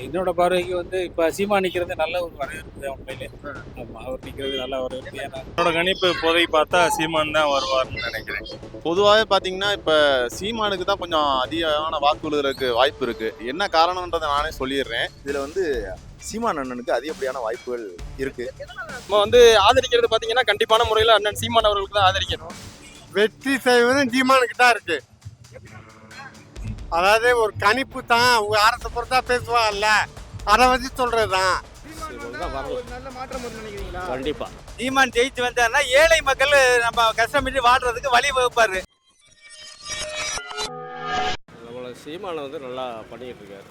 என்னோட பார்வைக்கு இப்ப சீமா நிக்கிறது நல்ல ஒரு வரவேற்பு தான் உண்மையிலே. ஆமா, அவர் நிக்கிறது நல்ல வரவேற்பு. ஏன்னா என்னோட கணிப்பு இப்போதைக்கு பார்த்தா சீமான் தான் வருவார்னு நினைக்கிறேன். பொதுவாகவே பார்த்தீங்கன்னா இப்போ சீமானுக்கு தான் கொஞ்சம் அதிகமான வாக்கு விழுகிறதுக்கு வாய்ப்பு இருக்கு. என்ன காரணம்ன்றதை நானே சொல்லிடுறேன். இதுல வந்து சீமான் அண்ணனுக்கு அதிகப்படியான வாய்ப்புகள் இருக்கு. நம்ம ஆதரிக்கிறது பாத்தீங்கன்னா கண்டிப்பான முறையில் அண்ணன் சீமான் அவர்களுக்கு தான் ஆதரிக்கணும். வெற்றி செய்வதும் சீமானுக்கு தான் இருக்கு. அதாவது ஒரு கணிப்பு தான், அவங்க அரசு பொறுத்தா பேசுவாங்கல்ல, அதை வச்சு சொல்றதுதான். நல்ல மாற்றம் நினைக்கிறீங்களா? கண்டிப்பா சீமான் ஜெயிச்சு வந்தாருன்னா ஏழை மக்கள் நம்ம கஷ்டமின்றி வாழ்றதுக்கு வழி வகுப்பாரு. நம்மளோட சீமானை நல்லா பண்ணிக்கிட்டு இருக்காரு.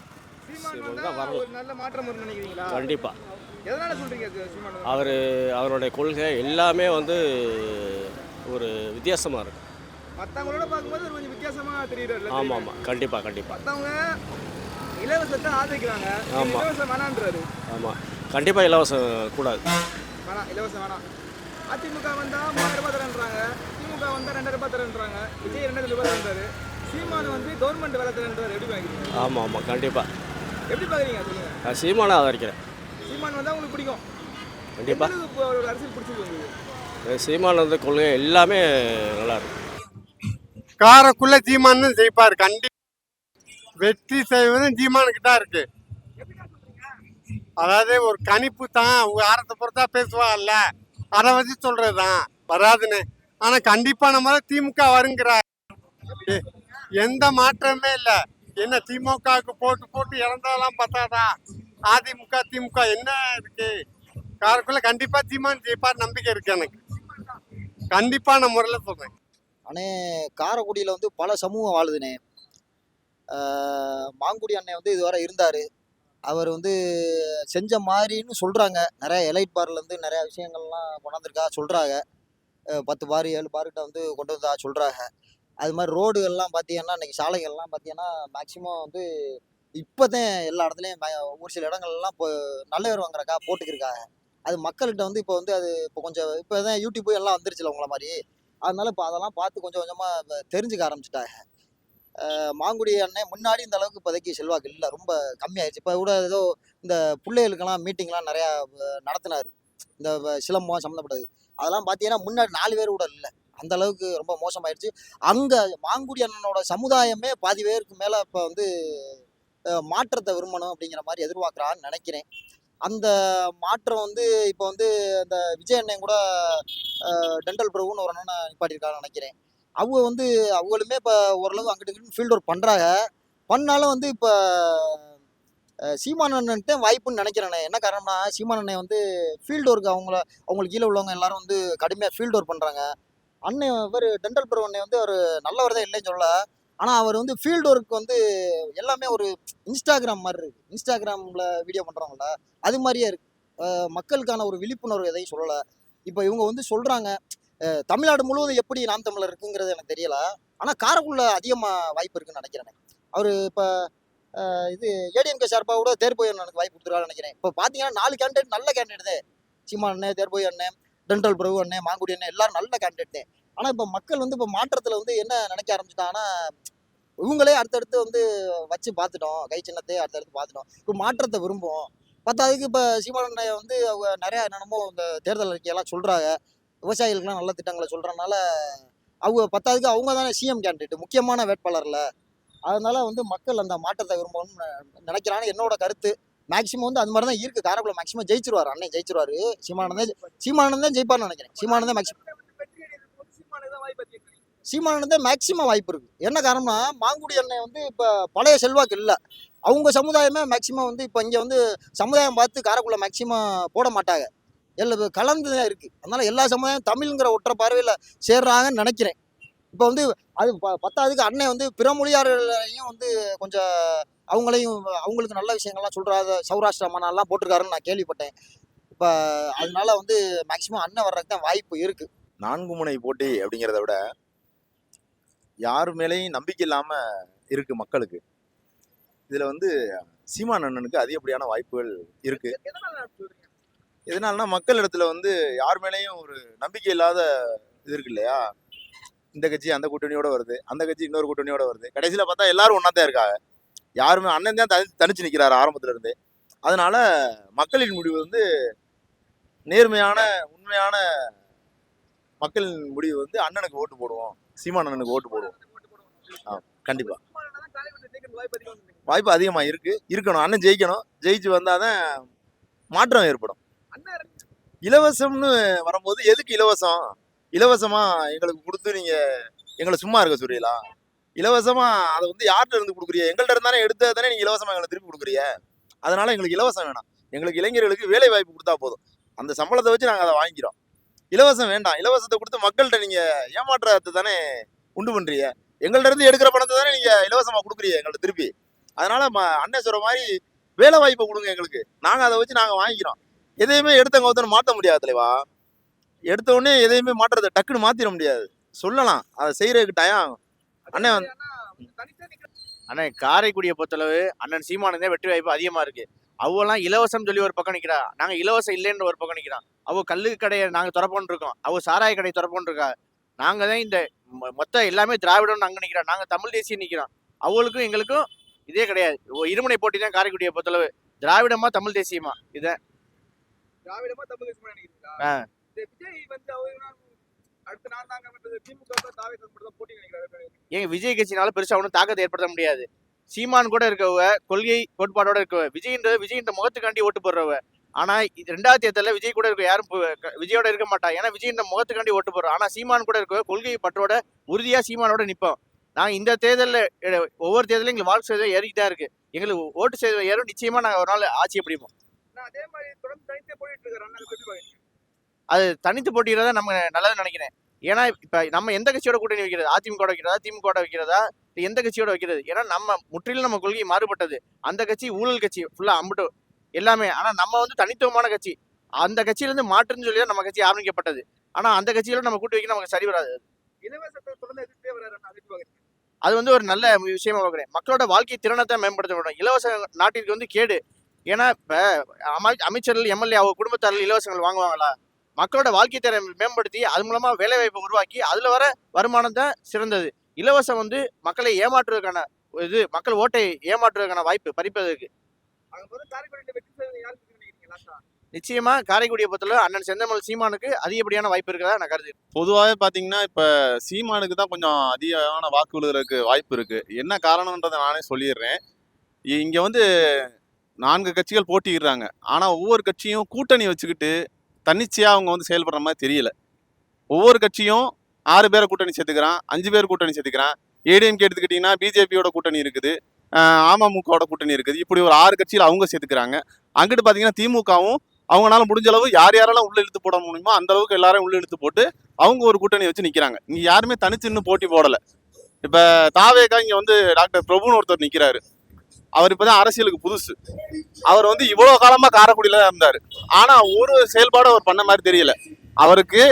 சீமான் தான் ஒரு நல்ல மாற்றம் நினைக்கிறீங்களா? கண்டிப்பா எதனால சொல்றீங்க சீமான்? அவருடைய கொள்கை எல்லாமே ஒரு வித்தியாசமா இருக்கு. மற்றவங்களோட பார்க்கும்போது ஒரு கொஞ்சம் வித்தியாசமா தெரியுது. ஆமா ஆமா, கண்டிப்பா கண்டிப்பா. மற்றவங்க இலவசத்தை ஆதரிக்கிறாங்க, ஆமா. இலவசம் வேணான்றாரு. ஆமா, கண்டிப்பா இலவசம் கூடாது. வேணாம், இலவசம் வேணாம். அதிமுக வந்தா 3000 ரூபாய் தரேன்றாங்க, திமுக வந்தா 2000 ரூபாய் தரேன்றாங்க, விஜய் 2000 ரூபாய் தரேன்றாரு. சீமான் கவர்மெண்ட் வேலை தரேன்றாரு. எப்படி பாக்குறீங்க? ஆமா ஆமா, கண்டிப்பா எப்படி பாக்குறீங்க சொல்லுங்க. நான் சீமானை ஆதரிக்கிறேன். சீமான் வந்தா உங்களுக்கு பிடிக்கும்? கண்டிப்பா. இப்போ ஒரு அரசியல் பிடிச்சிருக்கு உங்களுக்கு? சீமான் கொள்கை எல்லாமே நல்லா இருக்கு. காரக்குள்ள சீமான் தான் ஜெயிப்பாரு. கண்டிப்பா வெற்றி செய்வதும் சீமானுக்கு தான் இருக்கு. அதாவது ஒரு கணிப்பு தான், அவங்க அரசு பொறுத்தா பேசுவாங்கல்ல, அதை வச்சு சொல்றதுதான். வராதுன்னு ஆனா கண்டிப்பா நம்ம திமுக வருங்கிறார். எந்த மாற்றமே இல்லை. என்ன திமுகவுக்கு போட்டு போட்டு இறந்ததெல்லாம் பார்த்தாதா? அதிமுக திமுக என்ன இருக்கு? காரக்குள்ள கண்டிப்பா சீமான் ஜெயிப்பார் நம்பிக்கை இருக்கு எனக்கு. கண்டிப்பான முறையில் சொல்றேன். அண்ணே, காரைக்குடியில் பல சமூகம் வாழுதுண்ணே. மாங்குடி அண்ணன் இதுவரை இருந்தார். அவர் செஞ்ச மாதிரின்னு சொல்கிறாங்க. நிறைய எலைட் பார்லேருந்து நிறையா விஷயங்கள்லாம் கொண்டாந்துருக்கா சொல்கிறாங்க. 10 பார் 7 பார்கிட்ட கொண்டு வந்தா சொல்கிறாங்க. அது மாதிரி ரோடுகள்லாம் பார்த்தீங்கன்னா, இன்றைக்கி சாலைகள்லாம் பார்த்தீங்கன்னா மேக்சிமம் இப்போ தான் எல்லா இடத்துலையும் ஒரு சில இடங்கள்லாம் இப்போ நல்லவர் வாங்குறக்கா போட்டுக்கிருக்காங்க. அது மக்கள்கிட்ட இப்போ அது இப்போ கொஞ்சம் இப்போ தான் யூடியூப் எல்லாம் வந்துருச்சுல உங்களை மாதிரி. அதனால இப்போ அதெல்லாம் பார்த்து கொஞ்சம் கொஞ்சமாக தெரிஞ்சுக்க ஆரம்பிச்சிட்டாங்க. மாங்குடி அண்ணன் முன்னாடி இந்த அளவுக்கு இப்போதைக்கு செல்வாக்கு இல்லை, ரொம்ப கம்மியாயிடுச்சு. இப்போ கூட ஏதோ இந்த பிள்ளைகளுக்கெல்லாம் மீட்டிங்லாம் நிறையா நடத்தினார். இந்த சிலம்பம் சம்மந்தப்பட்டது அதெல்லாம் பார்த்தீங்கன்னா முன்னாடி 4 பேர் கூட இல்லை. அந்த அளவுக்கு ரொம்ப மோசமாயிடுச்சு. அங்கே மாங்குடி அண்ணனோட சமுதாயமே பாதி பேருக்கு மேலே இப்போ மாற்றத்தை விரும்பணும் அப்படிங்கிற மாதிரி எதிர்பார்க்குறான்னு நினைக்கிறேன். அந்த மாற்றம் இப்போ இந்த விஜய் அண்ணன் கூட டெண்டல் பிரபுன்னு ஒரு அண்ணனை நிப்பாட்டியிருக்காருன்னு நினைக்கிறேன். அவங்க அவங்களுமே இப்போ ஓரளவு அங்கிட்டு இங்கிட்டு ஃபீல்ட் ஒர்க் பண்ணுறாங்க. பண்ணாலும் இப்போ சீமான் அண்ணன்ட்டு வாய்ப்புன்னு நினைக்கிறேண்ணே. என்ன காரணம்னா, சீமான் அண்ணன் ஃபீல்டு ஒர்க் அவங்களுக்கு கீழே உள்ளவங்க எல்லாரும் கடுமையாக ஃபீல்டு ஒர்க் பண்ணுறாங்க. அண்ணன் டெண்டல் பிரபு அண்ணன் அவர் நல்லவர் தான் இல்லைன்னு சொல்ல. ஆனால் அவர் ஃபீல்டு ஒர்க் எல்லாமே ஒரு இன்ஸ்டாகிராம் மாதிரி இருக்குது. இன்ஸ்டாகிராமில் வீடியோ பண்ணுறாங்கள அது மாதிரியே இருக்குது. மக்களுக்கான ஒரு விழிப்புணர்வு எதையும் சொல்லலை. இப்போ இவங்க சொல்கிறாங்க தமிழ்நாடு முழுவதும் எப்படி நாம் தமிழர் இருக்குங்கிறது எனக்கு தெரியல. ஆனால் காரைக்குள்ள அதிகமாக வாய்ப்பு இருக்குன்னு நினைக்கிறேன். அவர் இப்போ ஏடிஎம்கே சார்பாக கூட தேர்போய் அண்ணனுக்கு வாய்ப்பு கொடுத்துருக்காருன்னு நினைக்கிறேன். இப்போ பார்த்தீங்கன்னா 4 கேண்டிடேட் நல்ல கேண்டிடேட் தான். சீமான் அண்ணன், தேர்போய் அண்ணன், டெண்டல் பிரபு அண்ணன், மாங்குடி அண்ணன் எல்லாரும் நல்ல கேண்டிடேட் தான். ஆனால் இப்போ மக்கள் இப்போ மாற்றத்தில் என்ன நினைக்க ஆரம்பிச்சிட்டாங்கன்னா, இவங்களே அடுத்தடுத்து வச்சு பார்த்துட்டோம், கை சின்னத்தை அடுத்தடுத்து பார்த்துட்டோம், இப்போ மாற்றத்தை விரும்புவோம். பத்தாவதுக்கு இப்போ சீமான் அண்ணன் அவங்க நிறையா என்னென்னமோ இந்த தேர்தல் அறிக்கையெல்லாம் சொல்கிறாங்க. விவசாயிகளுக்குலாம் நல்ல திட்டங்களை சொல்கிறனால அவங்க பத்தாவதுக்கு அவங்க தானே சிஎம் கேண்டிடேட், முக்கியமான வேட்பாளரில். அதனால மக்கள் அந்த மாற்றத்தை விரும்பணும்னு நினைக்கிறான்னு என்னோட கருத்து. மேக்சிமம் அது மாதிரி தான் இருக்குது. காரைக்குள்ள மேக்சிமம் ஜெயிச்சிருவார், அண்ணன் ஜெயிச்சிருவாரு. சீமானந்தே ஜெயிப்பார்னு நினைக்கிறேன். சீமானந்தே மேக்சிமம் வாய்ப்பு இருக்குது. என்ன காரணம்னா, மாங்குடி அண்ணன் இப்போ பழைய செல்வாக்கு இல்லை. அவங்க சமுதாயமே மேக்சிமம் இப்போ இங்கே சமுதாயம் பார்த்து காரைக்குள்ள மேக்சிமம் போட மாட்டாங்க. எல்லாம் கலந்து தான் இருக்குது. அதனால் எல்லா சமுதாயம் தமிழ்ங்கிற ஒற்றை பார்வையில் சேர்றாங்கன்னு நினைக்கிறேன். இப்போ அது பத்தாவதுக்கு அண்ணன் பிற மொழியாளர்களையும் கொஞ்சம் அவங்களுக்கு நல்ல விஷயங்கள்லாம் சொல்கிறாரு. சௌராஷ்டிரா மனாலாம் போட்டிருக்காருன்னு நான் கேள்விப்பட்டேன். இப்போ அதனால மேக்சிமம் அண்ணன் வர்றதுக்கு தான் வாய்ப்பு இருக்குது. 4 முனை போட்டி அப்படிங்கிறத விட யார் மேலேயும் நம்பிக்கை இல்லாமல் இருக்குது மக்களுக்கு. இதில் சீமான் அண்ணனுக்கு அதிகப்படியான வாய்ப்புகள் இருக்குது. எதனாலனா, மக்கள் இடத்துல யார் மேலேயும் ஒரு நம்பிக்கை இல்லாத இது இருக்கு இல்லையா? இந்த கட்சி அந்த கூட்டணியோட வருது, அந்த கட்சி இன்னொரு கூட்டணியோட வருது. கடைசியில் பார்த்தா எல்லாரும் ஒன்றா தான் இருக்காங்க. யாருமே அண்ணன் தான் தனிச்சு நிற்கிறாரு ஆரம்பத்துல இருந்தே. அதனால மக்களின் முடிவு வந்து நேர்மையான உண்மையான மக்களின் முடிவு வந்து அண்ணனுக்கு ஓட்டு போடுவோம், சீமான் அண்ணனுக்கு ஓட்டு போடுவோம். கண்டிப்பா வாய்ப்பு அதிகமா இருக்கணும். அண்ணன் ஜெயிக்கணும். ஜெயிச்சு வந்தாதான் மாற்றம் ஏற்படும். இலவசம்னு வரும்போது எதுக்கு இலவசம்? இலவசமா எங்களுக்கு கொடுத்து நீங்க எங்களை சும்மா இருக்க சொல்றீங்களா? இலவசமா அதை வந்து யார்கிட்ட இருந்து கொடுக்குறீங்க? எங்கள்கிட்ட இருந்தானே எடுத்தா தானே நீங்க இலவசமா எங்களை திருப்பி கொடுக்குறீங்க. அதனால எங்களுக்கு இலவசம் வேணாம். எங்களுக்கு இளைஞர்களுக்கு வேலை வாய்ப்பு கொடுத்தா போதும். அந்த சம்பளத்தை வச்சு நாங்கள் அதை வாங்கிக்கிறோம். இலவசம் வேண்டாம். இலவசத்தை கொடுத்து மக்கள்கிட்ட நீங்க ஏமாற்றத்தை தானே உண்டு பண்றீங்க. எங்கள்கிட்ட இருந்து எடுக்கிற பணத்தை தானே நீங்க இலவசமா கொடுக்குறீங்க எங்கள்கிட்ட திருப்பி. அதனால அண்ணன் சொல்ற மாதிரி வேலை வாய்ப்பை கொடுங்க எங்களுக்கு. நாங்க அதை வச்சு நாங்க வாங்கிக்கிறோம். எதையுமே எடுத்தவங்க ஒருத்தனை மாற்ற முடியாது தலைவா. எடுத்த உடனே எதையுமே மாற்றத்தை டக்குன்னு மாத்திர முடியாது. சொல்லலாம், அதை செய்யறதுக்கு டயம் ஆகும். அண்ணன் அண்ணன் காரைக்குடியை பொறுத்தளவு அண்ணன் சீமானதே வெற்றி வாய்ப்பு அதிகமா இருக்கு. அவெல்லாம் இலவசம் சொல்லி ஒரு பக்கம் நிக்கிறா, நாங்க இலவசம் இல்லைன்ற ஒரு பக்கம் நிக்கிறோம். அவ கல்லு கடையை நாங்க திறப்போன்னு இருக்கோம், அவ சாராய கடை திறப்போன்னு இருக்கா. நாங்க தான் இந்த மொத்த எல்லாமே திராவிடம் அங்க நிக்கிறோம், நாங்க தமிழ் தேசியம் நிக்கிறோம். அவங்களுக்கும் எங்களுக்கும் இதே கிடையாது. இருமுனை போட்டி தான் காரைக்குடியை பொறுத்தளவு. திராவிடமா தமிழ் தேசியமா இதை திராவிடமா தமிழ் தேசியமா நினைக்கிறீங்களா? விஜய் வந்து அடுத்த நாள் திமுக போட்டி நினைக்கிறாரு. ஏங்க விஜய் கட்சினால பெருசா ஒன்றும் தாக்கத்தை ஏற்படுத்த முடியாது. சீமான் கூட இருக்கவ கொள்கை கோட்பாடோட இருக்கவ, விஜயின் முகத்துக்காண்டி ஓட்டு போடுறவ. ஆனா 2000 தேர்தலில் விஜய் கூட இருக்க யாரும் விஜயோட இருக்க மாட்டா. ஏன்னா விஜயின் முகத்துக்காண்டி ஓட்டு போடுறோம். ஆனா சீமான் கூட இருக்கவ கொள்கை பற்றோட உறுதியா சீமானோட நிற்போம். நாங்க இந்த தேர்தலில் ஒவ்வொரு தேர்தலும் எங்களுக்கு வாக்கு சேதம் ஏறிக்கிட்டு தான் இருக்கு. எங்களுக்கு ஓட்டு சேதம் ஏறும். நிச்சயமா நாங்க ஒரு நாள் ஆட்சியை பிடிப்போம். அதே மாதிரி தொடர்ந்து தனித்தே போயிட்டு இருக்காரு. அது தனித்து போட்டிக்கிறதா நம்ம நல்லது நினைக்கிறேன். ஏன்னா இப்ப நம்ம எந்த கட்சியோட கூட்டணி வைக்கிறது? அதிமுக வைக்கிறதா, திமுக வைக்கிறதா, எந்த கட்சியோட வைக்கிறது? ஏன்னா நம்ம முற்றிலும் நம்ம கொள்கை மாறுபட்டது. அந்த கட்சி ஊழல் கட்சி ஃபுல்லா அம்பிட்டு எல்லாமே. ஆனா நம்ம வந்து தனித்துவமான கட்சி. அந்த கட்சியில இருந்து மாற்றுன்னு சொல்லி நம்ம கட்சி ஆரம்பிக்கப்பட்டது. ஆனா அந்த கட்சியில நம்ம கூட்டு வைக்க நமக்கு சரி வராது. அது வந்து ஒரு நல்ல விஷயமா பார்க்குறேன். மக்களோட வாழ்க்கை திறனத்தை மேம்படுத்த வேண்டும். இலவச நாட்டிற்கு வந்து கேடு. ஏன்னா இப்ப அமைச்சர்கள் எம்எல்ஏ அவங்க குடும்பத்தார்கள் இலவசங்கள் வாங்குவாங்களா? மக்களோட வாழ்க்கை திறன் மேம்படுத்தி அது மூலமா வேலை வாய்ப்பை உருவாக்கி அதுல வர வருமானம் தான் சிறந்தது. இலவசம் வந்து மக்களை ஏமாற்றுவதற்கான மக்கள் ஓட்டை ஏமாற்றுவதற்கான வாய்ப்பு பறிப்பதற்கு. நிச்சயமா காரைக்குடியை பொறுத்தவரை அண்ணன் செந்தமிழ் சீமானுக்கு அதிகப்படியான வாய்ப்பு இருக்கிறதா நான் கருது. பொதுவாகவே பார்த்தீங்கன்னா இப்போ சீமானுக்கு தான் கொஞ்சம் அதிகமான வாக்கு விழுகிறதுக்கு வாய்ப்பு இருக்கு. என்ன காரணம்ன்றதை நானே சொல்லிடுறேன். இங்க வந்து 4 கட்சிகள் போட்டியிடுறாங்க. ஆனா ஒவ்வொரு கட்சியும் கூட்டணி வச்சுக்கிட்டு தன்னிச்சையா அவங்க வந்து செயல்படுற மாதிரி தெரியல. ஒவ்வொரு கட்சியும் 6 பேரை கூட்டணி சேர்த்துக்கிறான், 5 பேர் கூட்டணி சேர்த்துக்கிறான். ஏடிஎம்கே எடுத்துக்கிட்டீங்கன்னா பிஜேபியோட கூட்டணி இருக்குது, அமமுகவோட கூட்டணி இருக்குது. இப்படி ஒரு 6 கட்சியில் அவங்க சேர்த்துக்கிறாங்க. அங்கிட்டு பார்த்தீங்கன்னா திமுகவும் அவங்களால முடிஞ்ச அளவு யார் யாரெல்லாம் உள்ள இழுத்து போட முடியுமோ அந்த அளவுக்கு எல்லாரும் உள்ள இழுத்து போட்டு அவங்க ஒரு கூட்டணி வச்சு நிற்கிறாங்க. இங்க யாருமே தனிச்சு இன்னும் போட்டி போடலை. இப்போ தாவேக்கா இங்கே வந்து டாக்டர் பிரபுன்னு ஒருத்தர் நிற்கிறாரு. அவர் இப்போதான் அரசியலுக்கு புதுசு. அவர் வந்து இவ்வளோ காலமா காரைக்குடியில தான் இருந்தார். ஆனா ஒரு செயல்பாடு அவர் பண்ண மாதிரி தெரியல. அவருக்கு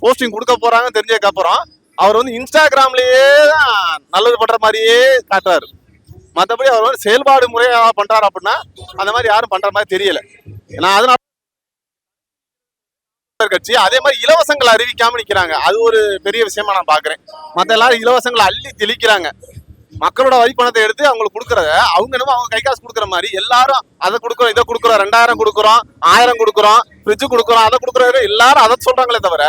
போஸ்டிங் கொடுக்க போறாங்கன்னு தெரிஞ்சதுக்கு அப்புறம் அவர் வந்து இன்ஸ்டாகிராம்லயே தான் நல்லது பண்ற மாதிரியே காட்டுறாரு. மற்றபடி அவர் வந்து செயல்பாடு முறையா பண்றாரு அப்படின்னா அந்த மாதிரி யாரும் பண்ற மாதிரி தெரியல. நான் அதனால கட்சி அதே மாதிரி இலவசங்களை அறிவிக்காம நிக்கிறாங்க. அது ஒரு பெரிய விஷயமா நான் பாக்குறேன். மற்ற எல்லாரும் இலவசங்களை அள்ளி தெளிக்கிறாங்க. மக்களோட வரி பணத்தை எடுத்து அவங்களுக்கு கொடுக்கறத அவங்க என்னமோ அவங்க கை காசு கொடுக்குற மாதிரி எல்லாரும் அதை கொடுக்குறோம், இதை கொடுக்குறோம், 2000 கொடுக்குறோம், 1000 கொடுக்குறோம், ஃப்ரிட்ஜ் கொடுக்குறோம், அதை கொடுக்குறாரு. எல்லாரும் அதை சொல்றாங்களே தவிர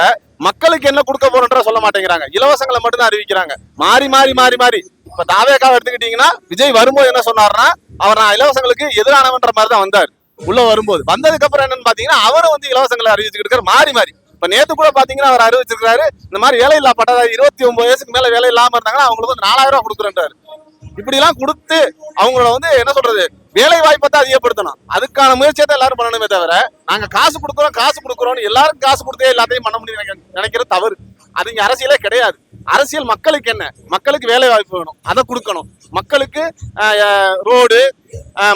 மக்களுக்கு என்ன கொடுக்க போறோன்ற சொல்ல மாட்டேங்கிறாங்க. இலவசங்களை மட்டும் தான் அறிவிக்கிறாங்க. மாறி மாறி மாறி மாறி இப்ப தாவேக்காவை எடுத்துக்கிட்டீங்கன்னா விஜய் வரும்போது என்ன சொன்னாருன்னா அவர் நான் இலவசங்களுக்கு எதிரானவன்ற மாதிரி தான் வந்தார். உள்ள வரும்போது வந்ததுக்கு அப்புறம் என்னன்னு பாத்தீங்கன்னா அவரும் வந்து இலவசங்களை அறிவிச்சுக்கிட்டு இருக்காரு மாறி மாறி. இப்ப நேத்து கூட பாத்தீங்கன்னா அவர் அறிவிச்சிருக்காரு இந்த மாதிரி வேலை இல்லா பட்டதாரி 29 வயசுக்கு மேல வேலை இல்லாம இருந்தாங்கன்னா அவங்களுக்கு வந்து 4000 ரூபாய் கொடுக்குறேன்றாரு. இப்படி எல்லாம் கொடுத்து அவங்கள வந்து என்ன சொல்றது வேலை வாய்ப்பை தான் அதிகப்படுத்தணும். அதுக்கான முயற்சியை தான் எல்லாரும் பண்ணணுமே தவிர நாங்க காசு கொடுக்குறோம் எல்லாரும் காசு கொடுத்தே எல்லாத்தையும் பண்ண முடியும் நினைக்கிறது தவறு. அது இங்க அரசியலே கிடையாது. அரசியல் மக்களுக்கு என்ன, மக்களுக்கு வேலை வாய்ப்பு வேணும், அதை கொடுக்கணும். மக்களுக்கு ரோடு,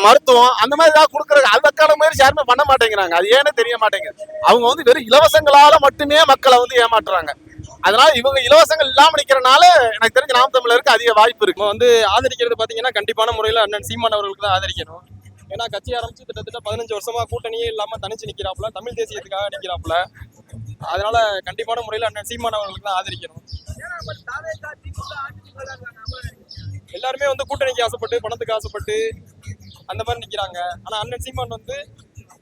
மருத்துவம் அந்த மாதிரி ஏதாவது கொடுக்குறது அதுக்கான முயற்சி யாருமே பண்ண மாட்டேங்கிறாங்க. அது ஏன்னு தெரிய மாட்டேங்குது. அவங்க வந்து வெறும் இலவசங்களால மட்டுமே மக்களை வந்து ஏமாற்றுறாங்க. அதனால இவங்க இலவசங்கள் இல்லாம நிக்கிறனால எனக்கு தெரிஞ்ச நாம் தமிழருக்கு அதிக வாய்ப்பு இருக்கு. வந்து ஆதரிக்கிறது பாத்தீங்கன்னா கண்டிப்பான முறையில அண்ணன் சீமான் அவர்களுக்கு தான் ஆதரிக்கணும். ஏன்னா கட்சி ஆரம்பிச்சு கிட்டத்தட்ட 15 வருஷமா கூட்டணியே இல்லாம தனிச்சு நிக்கிறாப்புல, தமிழ் தேசியத்துக்காக நிக்கிறாப்புல. அதனால கண்டிப்பான முறையில அண்ணன் சீமான் அவர்களுக்கு தான் ஆதரிக்கணும். எல்லாருமே வந்து கூட்டணிக்கு ஆசைப்பட்டு பணத்துக்கு ஆசைப்பட்டு அந்த மாதிரி நிக்கிறாங்க. ஆனா அண்ணன் சீமான் வந்து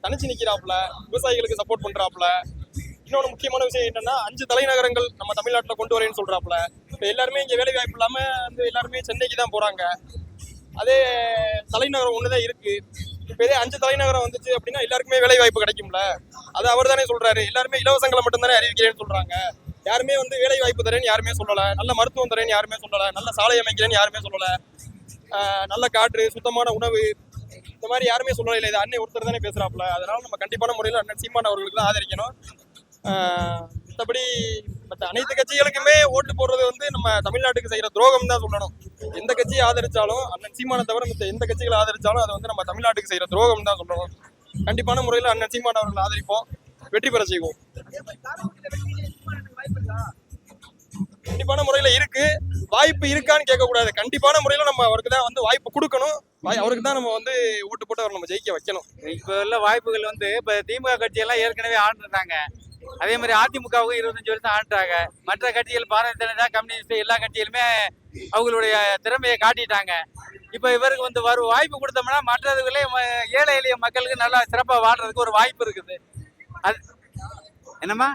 தனிச்சு நிக்கிறாப்புல, விவசாயிகளுக்கு சப்போர்ட் பண்றாப்புல. இன்னொன்று முக்கியமான விஷயம் என்னன்னா 5 தலைநகரங்கள் நம்ம தமிழ்நாட்டில் கொண்டு வரேன்னு சொல்றாப்புல. இப்போ எல்லாருமே இங்கே வேலை வாய்ப்பு இல்லாம வந்து எல்லாருமே சென்னைக்கு தான் போறாங்க. அதே தலைநகரம் ஒன்று தான் இருக்கு. இப்போ இதே 5 தலைநகரம் வந்துச்சு அப்படின்னா எல்லாருக்குமே வேலை வாய்ப்பு கிடைக்கும்ல. அது அவர் தானே சொல்றாரு. எல்லாருமே இலவசங்களை மட்டும்தானே அறிவிக்கிறேன்னு சொல்றாங்க. யாருமே வந்து வேலை வாய்ப்பு தரேன்னு யாருமே சொல்லல, நல்ல மருத்துவம் தரேன்னு யாருமே சொல்லல, நல்ல சாலை அமைக்கிறேன்னு யாருமே சொல்லல, நல்ல காற்று சுத்தமான உணவு இந்த மாதிரி யாருமே சொல்லல. இல்லை, இது அண்ணன் ஒருத்தர் தானே பேசுறாப்புல. அதனால நம்ம கண்டிப்பான முறையில் அண்ணன் சீமான் அவர்களுக்கு தான் ஆதரிக்கணும். மற்றபடி மற்ற அனைத்து கட்சிகளுக்குமே ஓட்டு போடுறது வந்து நம்ம தமிழ்நாட்டுக்கு செய்யற துரோகம் தான் சொல்லணும். எந்த கட்சியை ஆதரிச்சாலும் அண்ணன் சீமானை தவிர மற்ற எந்த கட்சிகளை ஆதரிச்சாலும் அது வந்து நம்ம தமிழ்நாட்டுக்கு செய்யற துரோகம் தான் சொல்லணும். கண்டிப்பான முறையில் அண்ணன் சீமான் அவர்கள் ஆதரிப்போம், வெற்றி பெற செய்வோம். கண்டிப்பான முறையில இருக்கு. வாய்ப்பு இருக்கான்னு கேட்கக்கூடாது. கண்டிப்பான முறையில நம்ம அவருக்கு தான் வந்து வாய்ப்பு கொடுக்கணும். அவருக்கு தான் நம்ம வந்து ஓட்டு போட்டு அவர் நம்ம ஜெயிக்க வைக்கணும். இப்போ உள்ள வாய்ப்புகள் வந்து இப்போ திமுக கட்சியெல்லாம் ஏற்கனவே ஆண்டுறாங்க. அதே மாதிரி அதிமுகவுக்கும் 25 வருஷம் ஆண்டுறாங்க. மற்ற கட்சிகள் பாரதிய ஜனதா, கம்யூனிஸ்ட் எல்லா கட்சிகளுமே அவங்களுடைய திறமையை காட்டிட்டாங்க. இப்போ இவருக்கு வந்து வாய்ப்பு கொடுத்தோம்னா மற்றதுகளே ஏழை எளிய மக்களுக்கு நல்லா சிறப்பாக வாழ்றதுக்கு ஒரு வாய்ப்பு இருக்குது. அது என்னம்மா?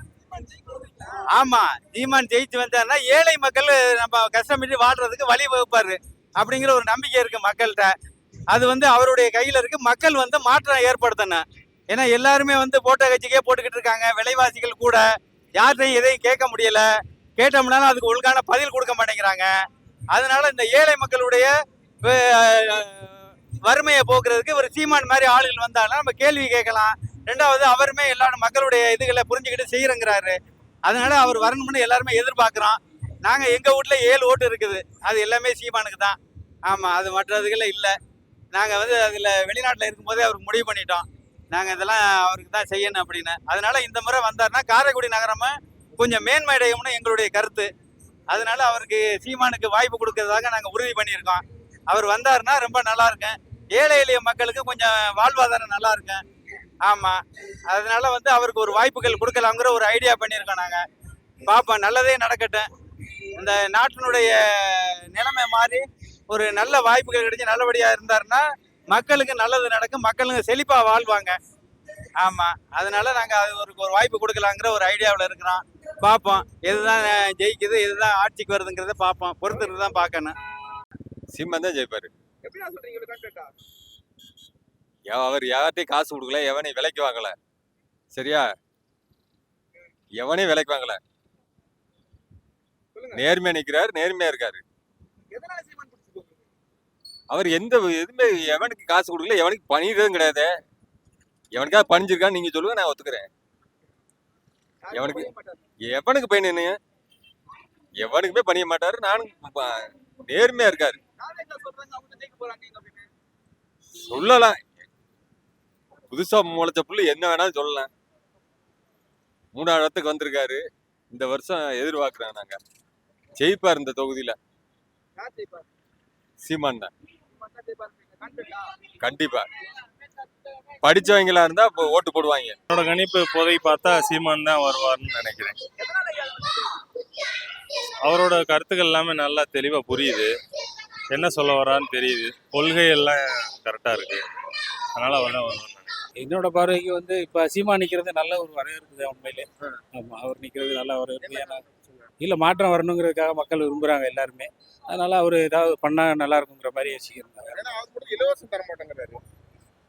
ஆமா, சீமான் ஜெயிச்சு வந்தாருன்னா ஏழை மக்கள் நம்ம கஷ்டமின்றி வாழ்றதுக்கு வழி வகுப்பாரு அப்படிங்கிற ஒரு நம்பிக்கை இருக்கு மக்கள்கிட்ட. அது வந்து அவருடைய கையில இருக்கு. மக்கள் வந்து மாற்றம் ஏற்படுத்தணும். ஏன்னா எல்லாருமே வந்து போட்ட கட்சிக்கே போட்டுக்கிட்டு இருக்காங்க. விலைவாசிகள் கூட யார்கிட்டையும் எதையும் கேட்க முடியல. கேட்டோம்னாலும் அதுக்கு ஒழுங்கான பதில் கொடுக்க மாட்டேங்கிறாங்க. அதனால இந்த ஏழை மக்களுடைய வறுமையை போக்குறதுக்கு ஒரு சீமான் மாதிரி ஆளுகள் வந்தாலும் நம்ம கேள்வி கேட்கலாம். ரெண்டாவது, அவருமே எல்லாரும் மக்களுடைய இதுகளை புரிஞ்சுக்கிட்டு செய்யறங்கிறாரு. அதனால அவர் வரணும்னு எல்லாருமே எதிர்பார்க்கிறோம். நாங்க எங்க வீட்டுல 7 ஓட்டு இருக்குது. அது எல்லாமே சீமானுக்கு தான். ஆமா, அது மற்றதுகள இல்லை. நாங்க வந்து அதுல வெளிநாட்டுல இருக்கும்போதே அவருக்கு முடிவு பண்ணிட்டோம், நாங்க இதெல்லாம் அவருக்கு தான் செய்யணும் அப்படின்னு. அதனால இந்த முறை வந்தாருன்னா காரைக்குடி நகரமா கொஞ்சம் மேன்மையடையும்னு எங்களுடைய கருத்து. அதனால அவருக்கு சீமானுக்கு வாய்ப்பு கொடுக்கறதாக நாங்க உறுதி பண்ணியிருக்கோம். அவர் வந்தாருன்னா ரொம்ப நல்லா இருக்கும். ஏழை எளிய மக்களுக்கு கொஞ்சம் வாழ்வாதாரம் நல்லா இருக்கும். ஆமா, அதனால வந்து அவருக்கு ஒரு வாய்ப்புகள் கொடுக்கலாங்கிற ஒரு ஐடியா பண்ணியிருக்கோம். நாங்க பார்ப்போம், நல்லதே நடக்கட்டும். இந்த நாட்டினுடைய நிலைமை மாதிரி ஒரு நல்ல வாய்ப்புகள் கிடைச்சி நல்லபடியா இருந்தாருன்னா மக்களுக்கு நல்லது நடக்கும், மக்களுக்கு செழிப்பா வாழ்வாங்க. ஆமா, அதனால நாங்க அது ஒரு வாய்ப்பு கொடுக்கலாங்கிற ஒரு ஐடியாவில் இருக்கிறோம். பார்ப்போம், எதுதான் ஜெயிக்குது, எதுதான் ஆட்சிக்கு வருதுங்கிறத பார்ப்போம். பொறுத்து தான் பார்க்கணும். சீமான் தான் ஜெயிப்பாரு. எப்படி சொல்றீங்க கான்ட்ராக்டா? அவர் யார்ட்டையும் காசு கொடுக்கல, எவனையும் விலைக்கு வாங்கல. சரியா? எவனையும் விலைக்கு வாங்கல. நேர்மையா நிக்கிறாரு, நேர்மையா இருக்காரு. எதனால சீமான் பிடிச்சிருக்கு? அவர் எந்த எதுவுமே எவனுக்கு காசு கொடுக்கல, எவனுக்கு பணியதும் கிடையாது. எவனுக்காக பணிஞ்சிருக்கான்னு நீங்க சொல்லுங்க, நான் ஒத்துக்கிறேன். எவனுக்கு பயன், எவனுக்குமே பணிய மாட்டாரு. நானும் நேர்மையா இருக்காரு. சொல்லலாம், புதுசா முளைச்ச புல்லு என்ன வேணாலும் சொல்லலாம். 3ஆவது இடத்துக்கு வந்திருக்காரு. இந்த வருஷம் எதிர்பார்க்கிறோம் நாங்க. ஜெயிப்பார் இந்த தொகுதியில. சீமான் தான் கண்டிப்பா. படிச்சவங்களா இருந்தா ஓட்டு போடுவாங்க. என்னோட கணிப்பு இப்போதைக்கு பார்த்தா சீமான் தான் வருவார்னு நினைக்கிறேன். அவரோட கருத்துக்கள் எல்லாமே நல்லா தெளிவா புரியுது, என்ன சொல்ல வரான்னு தெரியுது, கொள்கை எல்லாம் கரெக்டா இருக்கு. அதனால அவர் தான் வருவார். என்னோட பார்வைக்கு வந்து இப்ப சீமா நிக்கிறது நல்ல ஒரு வரவேற்பு தான் உண்மையிலே. ஆமா, அவர் நிக்கிறது நல்ல வரவேற்பு. ஏன்னா இல்ல, மாற்றம் வரணுங்கிறதுக்காக மக்கள் விரும்புறாங்க எல்லாருமே. அதனால அவர் ஏதாவது பண்ணா நல்லா இருக்குங்கிற மாதிரி யோசிக்கிறாங்க. இலவசம் தர மாட்டேங்கிறாரு.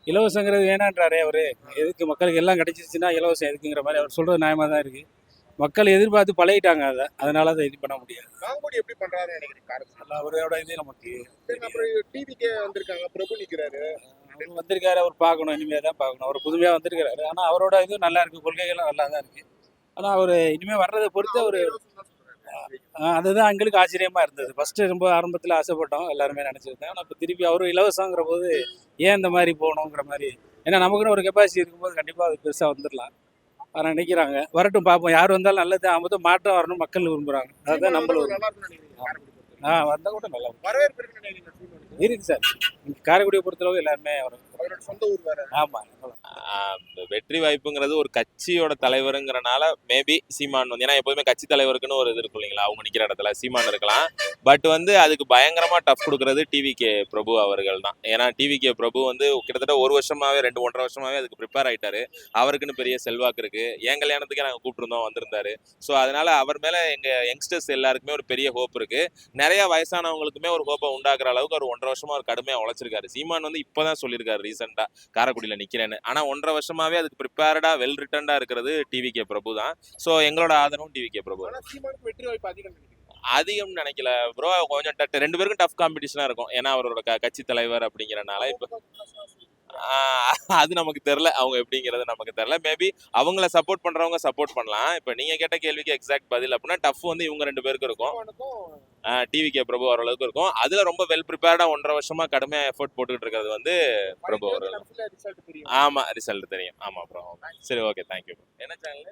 இலவசங்கிறது வேணான்றாரே அவரு. எதுக்கு மக்களுக்கு எல்லாம் கிடைச்சிருச்சுன்னா இலவசம் எதுக்குங்கிற மாதிரி அவர் சொல்றது நியாயமா தான் இருக்கு. மக்கள் எதிர்பார்த்து பழகிட்டாங்க அதை, அதனால அதை இது பண்ண முடியாது. காங்கோடி எப்படி பண்றாருன்னு நினைக்கிறேன். அவரோட இது நமக்கு டிவிக்கே வந்திருக்காங்க, பிரபு நிக்கிறாரு. அவர் வந்திருக்காரு, அவர் பார்க்கணும், இனிமே தான் பார்க்கணும். அவர் புதுமையா வந்திருக்காரு. ஆனா அவரோட இது நல்லா இருக்கு, கொள்கைகளும் நல்லா தான் இருக்கு. ஆனா அவர் இனிமே வர்றதை பொறுத்து அவர் அதுதான் எங்களுக்கு ஆச்சரியமா இருந்தது. ஃபர்ஸ்ட் ரொம்ப ஆரம்பத்தில் ஆசைப்பட்டோம், எல்லாருமே நினைச்சிருந்தேன். ஆனால் இப்போ திருப்பி அவரும் இலவசங்கிற போது ஏன் இந்த மாதிரி போகணுங்கிற மாதிரி. ஏன்னா நமக்குன்னு ஒரு கெப்பாசிட்டி இருக்கும்போது கண்டிப்பாக அது பெருசாக வந்துடலாம். அதை நினைக்கிறாங்க. வரட்டும், பார்ப்போம். யார் வந்தாலும் நல்லது. ஆகும்போது மாற்றம் வரணும், மக்கள் விரும்புகிறாங்க. அதுதான் நம்மளும் வந்தால் கூட நல்லா இருக்கு சார். காரைக்குடியை பொறுத்தளவு எல்லாருமே வரும். சொந்த ஊர் வேற. ஆமாம், வெற்றி வாய்ப்புங்கிறது ஒரு கட்சியோட தலைவருங்கிறனால மேபி சீமான் வந்து, ஏன்னா எப்போதுமே கட்சி தலைவருக்குன்னு ஒரு இது இருக்கும் இல்லைங்களா, அவங்க நிற்கிற இடத்துல சீமான் இருக்கலாம். பட் வந்து அதுக்கு பயங்கரமா டஃப் கொடுக்கறது டிவிகே பிரபு அவர்கள் தான். ஏன்னா டிவிகே பிரபு வந்து கிட்டத்தட்ட ஒரு வருஷமாவே 2-1.5 வருஷமாவே அதுக்கு ப்ரிப்பேர் ஆயிட்டாரு. அவருக்குன்னு பெரிய செல்வாக்கு இருக்கு. என் கல்யாணத்துக்கே நாங்கள் கூப்பிட்டுருந்தோம், வந்திருந்தாரு. ஸோ அதனால அவர் மேல எங்க யங்ஸ்டர்ஸ் எல்லாருக்குமே ஒரு பெரிய ஹோப் இருக்கு. நிறைய வயசானவங்களுக்குமே ஒரு ஹோப்பை உண்டாக்குற அளவுக்கு ஒரு 1.5 வருஷமா ஒரு கடுமையா உழைச்சிருக்காரு. சீமான் வந்து இப்பதான் சொல்லியிருக்காரு ரீசெண்டா காரைக்குடியில நிக்கிறேன்னு. ஆனா 1.5 வருஷமாவே அதுக்கு ப்ரிப்பேர்டா வெல் ரிட்டர்ன்டா இருக்கிறது டிவிகே பிரபு தான். ஸோ எங்களோட ஆதரவும் டிவிகே பிரபு வெற்றி வாய்ப்பு அதிகம் அதிகம் நினைக்கல ப்ரோ. கொஞ்சம் ரெண்டு பேருக்கும் டஃப் காம்படிஷனா இருக்கும். ஏன்னா அவரோட கட்சி தலைவர் அப்படிங்கிறனால இப்போ அது நமக்கு தெரியல, அவங்க எப்படிங்கிறது நமக்கு தெரியல. மேபி அவங்கள சப்போர்ட் பண்றவங்க சப்போர்ட் பண்ணலாம். இப்போ நீங்க கேட்ட கேள்விக்கு எக்ஸாக்ட் பதில் அப்படின்னா டஃப் வந்து இவங்க 2 பேருக்கு இருக்கும். டிவிகே பிரபு ஓரளவுக்கு இருக்கும். அதுல ரொம்ப வெல் ப்ரிப்பேர்டா 1.5 வருஷமா கடுமையா எஃபோர்ட் போட்டுக்கிட்டு இருக்கிறது வந்து பிரபு அவர்கள். ஆமா, ரிசல்ட் தெரியும். ஆமா ப்ரோ. சரி, ஓகே, தேங்க்யூ. என்ன சேனல்?